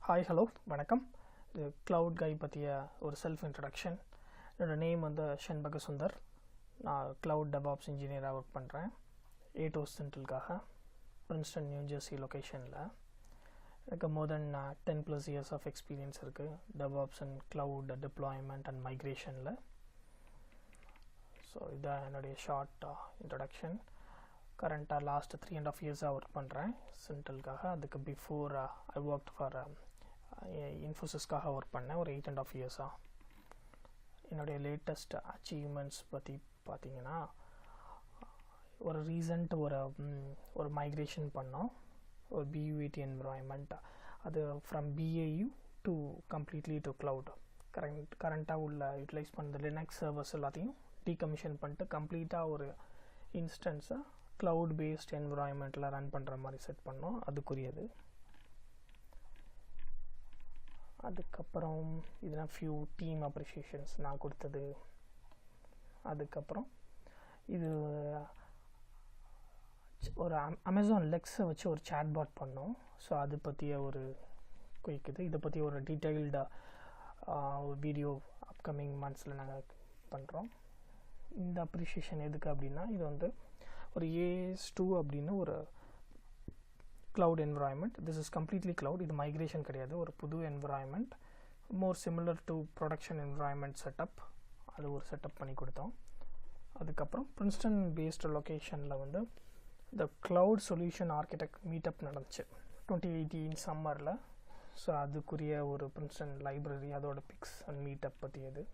Hi hello வணக்கம். இது Cloudguy பற்றிய ஒரு செல்ஃப் இன்ட்ரடக்ஷன். என்னோடய நேம் வந்து Sundar. நான் க்ளவுட் டெவாப்ஸ் இன்ஜினியராக ஒர்க் பண்ணுறேன். ஏடோஸ் சென்ட்ரலுக்காக பிரின்ஸ்டன் நியூ ஜெர்சி லொக்கேஷனில். எனக்கு more than 10+ years of experience இருக்குது DevOps and cloud deployment and மைக்ரேஷனில். ஸோ இதான் என்னுடைய ஷார்ட் இன்ட்ரடக்ஷன். கரண்ட்டாக லாஸ்ட் 3.5 years ஒர்க் பண்ணுறேன் சென்ட்ரலுக்காக. அதுக்கு பிஃபோர் ஐ ஒர்க் ஃபார் இன்ஃபோசிஸ்க்காக ஒர்க் பண்ணேன் ஒரு 8.5 years. என்னுடைய லேட்டஸ்ட் அச்சீவ்மெண்ட்ஸ் பற்றி பார்த்தீங்கன்னா, ஒரு ரீசண்ட் ஒரு மைக்ரேஷன் பண்ணோம், ஒரு BUAT என்விரான்மெண்ட். அது from BAU to completely to cloud. கரண்ட்டாக உள்ள யூட்டிலைஸ் பண்ணுற லினக்ஸ் சர்வர்ஸ் எல்லாத்தையும் டீகமிஷன் பண்ணிட்டு கம்ப்ளீட்டாக ஒரு இன்ஸ்டன்ஸை க்ளவுட் பேஸ்ட் என்விரான்மெண்ட்டில் ரன் பண்ணுற மாதிரி செட் பண்ணோம். அதுக்குரியது. அதுக்கப்புறம் இதெல்லாம் ஃபியூ டீம் அப்ரிஷியேஷன்ஸ் நான் கொடுத்தது. அதுக்கப்புறம் இது ஒரு அமேசான் லெக்ஸை வச்சு ஒரு சேட்பாட் பண்ணோம். ஸோ அது பற்றிய ஒரு குயிக்குது. இதை பற்றி ஒரு டீட்டெயில்டு வீடியோ அப்கமிங் மந்த்ஸில் நாங்கள் பண்ணுறோம். இந்த அப்ரிஷியேஷன் எதுக்கு அப்படின்னா, இது வந்து ஒரு AS2 அப்படின்னு ஒரு cloud environment. This is completely cloud. இது மைக்ரேஷன் கிடையாது, ஒரு புது environment, more similar to production environment setup. அது ஒரு செட்டப் பண்ணி கொடுத்தோம். அதுக்கப்புறம் பிரின்ஸ்டன் பேஸ்டு லொக்கேஷனில் வந்து இந்த க்ளவுட் சொல்யூஷன் ஆர்கிடெக்ட் மீட்டப் நடந்துச்சு 2018 சம்மரில். ஸோ அதுக்குரிய ஒரு பிரின்ஸ்டன் லைப்ரரி, அதோட பிக்ஸ் அண்ட் மீட்டப் பற்றியது.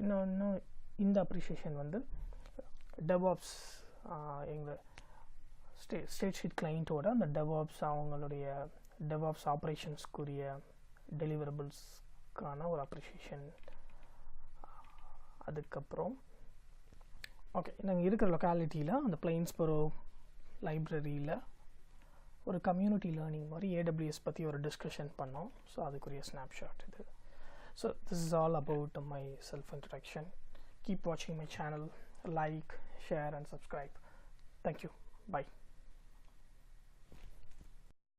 இன்னொன்று இந்த அப்ரிஷியேஷன் வந்து டெவாப்ஸ் எங்கள் ஸ்டேட் ஷீட் கிளைண்ட்டோட அந்த டெவாப்ஸ் அவங்களுடைய டெவாப்ஸ் ஆப்ரேஷன்ஸ்க்குரிய டெலிவரபிள்ஸ்க்கான ஒரு அப்ரிஷியேஷன். அதுக்கப்புறம் ஓகே, நாங்கள் இருக்கிற லொக்காலிட்டியில் அந்த பிளைன்ஸ்பரோ லைப்ரரியில் ஒரு கம்யூனிட்டி லேர்னிங் மாதிரி AWS பற்றி ஒரு டிஸ்கஷன் பண்ணோம். ஸோ அதுக்குரிய ஸ்னாப்ஷாட் இது. So this is all about my self introduction. Keep watching my channel, like, share and subscribe. Thank you. Bye.